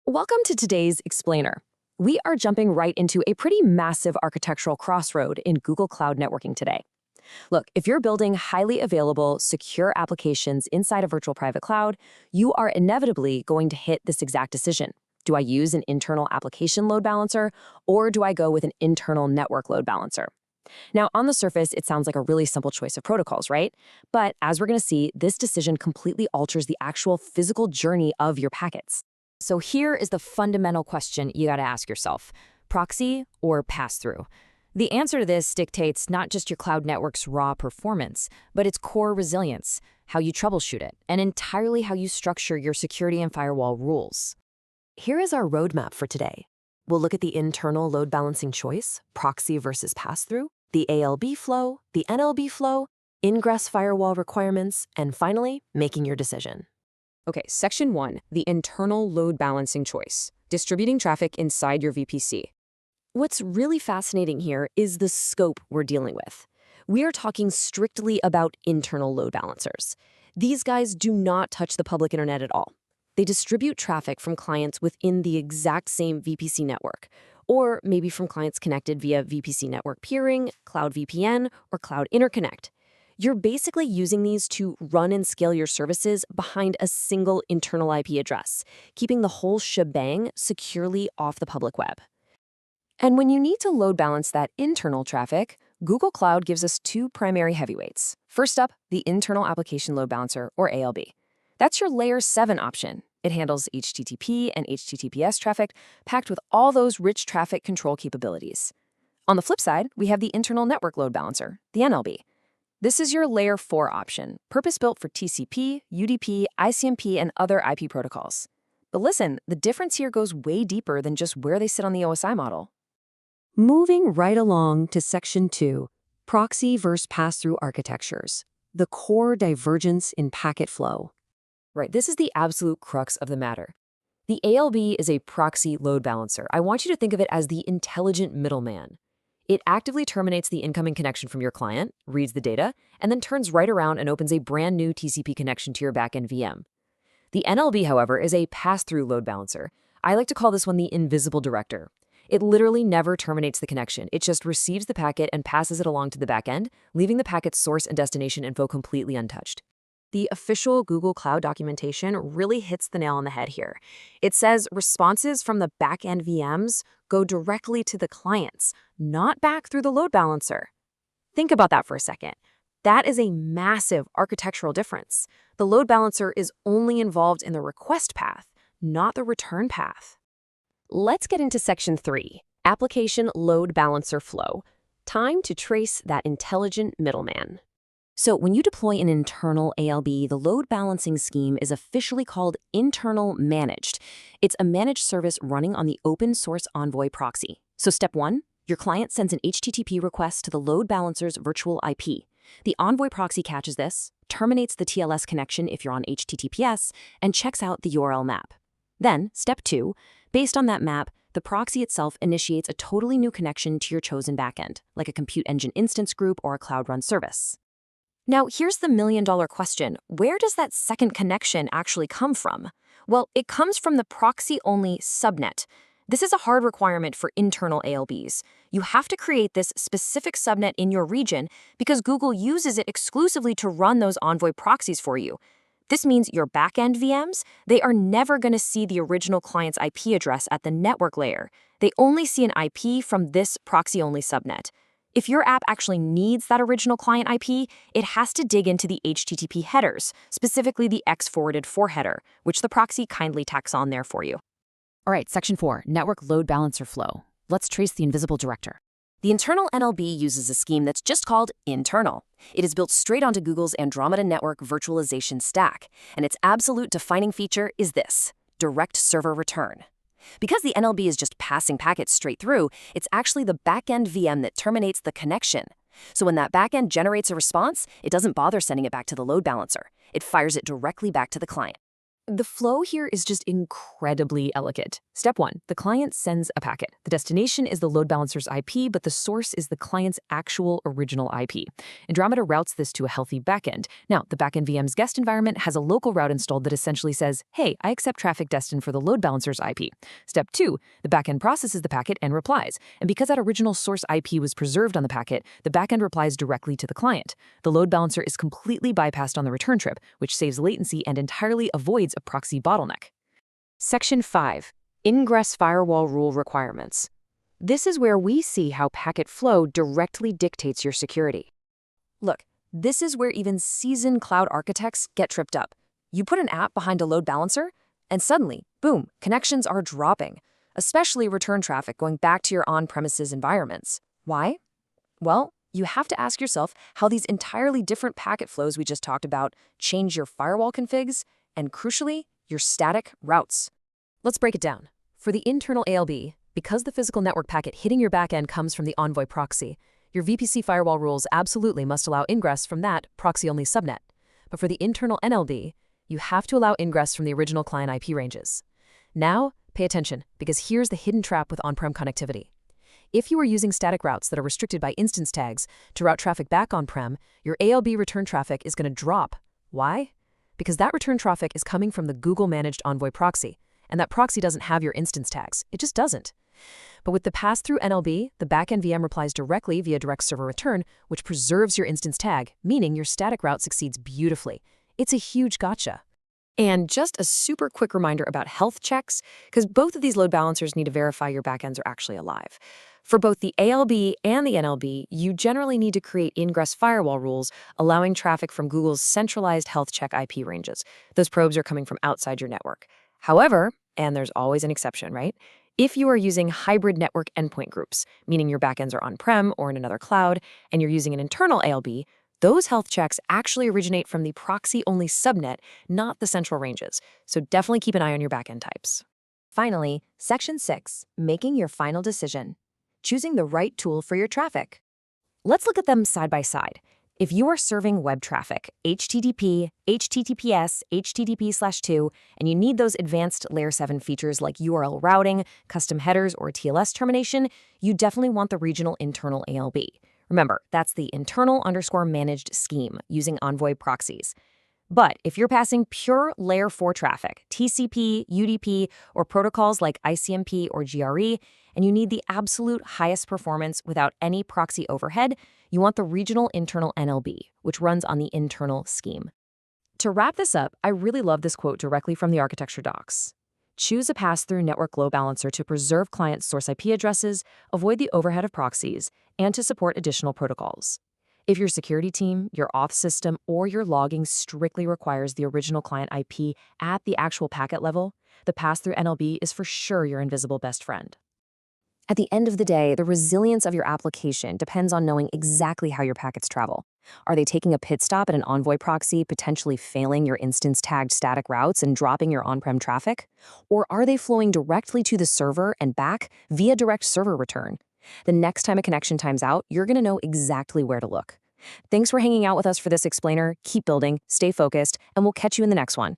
Welcome to today's Explainer. We are jumping right into a pretty massive architectural crossroad in Google Cloud networking today. Look, if you're building highly available, secure applications inside a virtual private cloud, you are inevitably going to hit this exact decision. Do I use an internal application load balancer, or do I go with an internal network load balancer? Now, on the surface, it sounds like a really simple choice of protocols, right? But as we're going to see, this decision completely alters the actual physical journey of your packets. So here is the fundamental question you got to ask yourself: proxy or pass-through? The answer to this dictates not just your cloud network's raw performance, but its core resilience, how you troubleshoot it, and entirely how you structure your security and firewall rules. Here is our roadmap for today. We'll look at the internal load balancing choice, proxy versus pass-through, the ALB flow, the NLB flow, ingress firewall requirements, and finally, making your decision. Okay, Section 1, the internal load balancing choice, distributing traffic inside your VPC. What's really fascinating here is the scope we're dealing with. We are talking strictly about internal load balancers. These guys do not touch the public internet at all. They distribute traffic from clients within the exact same VPC network, or maybe from clients connected via VPC network peering, Cloud VPN, or Cloud Interconnect. You're basically using these to run and scale your services behind a single internal IP address, keeping the whole shebang securely off the public web. And when you need to load balance that internal traffic, Google Cloud gives us two primary heavyweights. First up, the Internal Application Load Balancer, or ALB. That's your Layer 7 option. It handles HTTP and HTTPS traffic, packed with all those rich traffic control capabilities. On the flip side, we have the Internal Network Load Balancer, the NLB. This is your Layer 4 option, purpose-built for TCP, UDP, ICMP, and other IP protocols. But listen, the difference here goes way deeper than just where they sit on the OSI model. Moving right along to Section 2, proxy versus pass-through architectures, the core divergence in packet flow. Right, this is the absolute crux of the matter. The ALB is a proxy load balancer. I want you to think of it as the intelligent middleman. It actively terminates the incoming connection from your client, reads the data, and then turns right around and opens a brand new TCP connection to your backend VM. The NLB, however, is a pass-through load balancer. I like to call this one the invisible director. It literally never terminates the connection. It just receives the packet and passes it along to the backend, leaving the packet's source and destination info completely untouched. The official Google Cloud documentation really hits the nail on the head here. It says responses from the backend VMs go directly to the clients, not back through the load balancer. Think about that for a second. That is a massive architectural difference. The load balancer is only involved in the request path, not the return path. Let's get into Section 3, Application Load Balancer Flow. Time to trace that intelligent middleman. So when you deploy an internal ALB, the load balancing scheme is officially called internal managed. It's a managed service running on the open source Envoy proxy. So step 1, your client sends an HTTP request to the load balancer's virtual IP. The Envoy proxy catches this, terminates the TLS connection if you're on HTTPS, and checks out the URL map. Then, step 2, based on that map, the proxy itself initiates a totally new connection to your chosen backend, like a compute engine instance group or a Cloud Run service. Now, here's the million-dollar question. Where does that second connection actually come from? Well, it comes from the proxy-only subnet. This is a hard requirement for internal ALBs. You have to create this specific subnet in your region because Google uses it exclusively to run those Envoy proxies for you. This means your backend VMs, they are never going to see the original client's IP address at the network layer. They only see an IP from this proxy-only subnet. If your app actually needs that original client IP, it has to dig into the HTTP headers, specifically the X-forwarded-for header, which the proxy kindly tacks on there for you. All right, Section 4, Network Load Balancer Flow. Let's trace the invisible director. The internal NLB uses a scheme that's just called internal. It is built straight onto Google's Andromeda Network virtualization stack, and its absolute defining feature is this: direct server return. Because the NLB is just passing packets straight through, it's actually the backend VM that terminates the connection. So when that backend generates a response, it doesn't bother sending it back to the load balancer. It fires it directly back to the client. The flow here is just incredibly elegant. Step 1, the client sends a packet. The destination is the load balancer's IP, but the source is the client's actual original IP. Andromeda routes this to a healthy backend. Now, the backend VM's guest environment has a local route installed that essentially says, hey, I accept traffic destined for the load balancer's IP. Step 2, the backend processes the packet and replies. And because that original source IP was preserved on the packet, the backend replies directly to the client. The load balancer is completely bypassed on the return trip, which saves latency and entirely avoids a proxy bottleneck. Section 5. Ingress Firewall Rule Requirements. This is where we see how packet flow directly dictates your security. Look, this is where even seasoned cloud architects get tripped up. You put an app behind a load balancer, and suddenly, boom, connections are dropping, especially return traffic going back to your on-premises environments. Why? Well, you have to ask yourself how these entirely different packet flows we just talked about change your firewall configs and, crucially, your static routes. Let's break it down. For the internal ALB, because the physical network packet hitting your backend comes from the Envoy proxy, your VPC firewall rules absolutely must allow ingress from that proxy-only subnet. But for the internal NLB, you have to allow ingress from the original client IP ranges. Now, pay attention, because here's the hidden trap with on-prem connectivity. If you are using static routes that are restricted by instance tags to route traffic back on-prem, your ALB return traffic is going to drop. Why? Because that return traffic is coming from the Google-managed Envoy proxy, and that proxy doesn't have your instance tags. It just doesn't. But with the pass-through NLB, the backend VM replies directly via direct server return, which preserves your instance tag, meaning your static route succeeds beautifully. It's a huge gotcha. And just a super quick reminder about health checks, because both of these load balancers need to verify your backends are actually alive. For both the ALB and the NLB, you generally need to create ingress firewall rules allowing traffic from Google's centralized health check IP ranges. Those probes are coming from outside your network. However, and there's always an exception, right? If you are using hybrid network endpoint groups, meaning your backends are on-prem or in another cloud, and you're using an internal ALB, those health checks actually originate from the proxy-only subnet, not the central ranges. So definitely keep an eye on your backend types. Finally, Section 6, making your final decision. Choosing the right tool for your traffic. Let's look at them side by side. If you are serving web traffic, HTTP, HTTPS, HTTP/2, and you need those advanced Layer 7 features like URL routing, custom headers, or TLS termination, you definitely want the regional internal ALB. Remember, that's the internal_managed scheme using Envoy proxies. But if you're passing pure Layer 4 traffic, TCP, UDP, or protocols like ICMP or GRE, and you need the absolute highest performance without any proxy overhead, you want the regional internal NLB, which runs on the internal scheme. To wrap this up, I really love this quote directly from the architecture docs. Choose a pass-through network load balancer to preserve client source IP addresses, avoid the overhead of proxies, and to support additional protocols. If your security team, your auth system, or your logging strictly requires the original client IP at the actual packet level, the pass-through NLB is for sure your invisible best friend. At the end of the day, the resilience of your application depends on knowing exactly how your packets travel. Are they taking a pit stop at an Envoy proxy, potentially failing your instance-tagged static routes and dropping your on-prem traffic? Or are they flowing directly to the server and back via direct server return? The next time a connection times out, you're going to know exactly where to look. Thanks for hanging out with us for this explainer. Keep building, stay focused, and we'll catch you in the next one.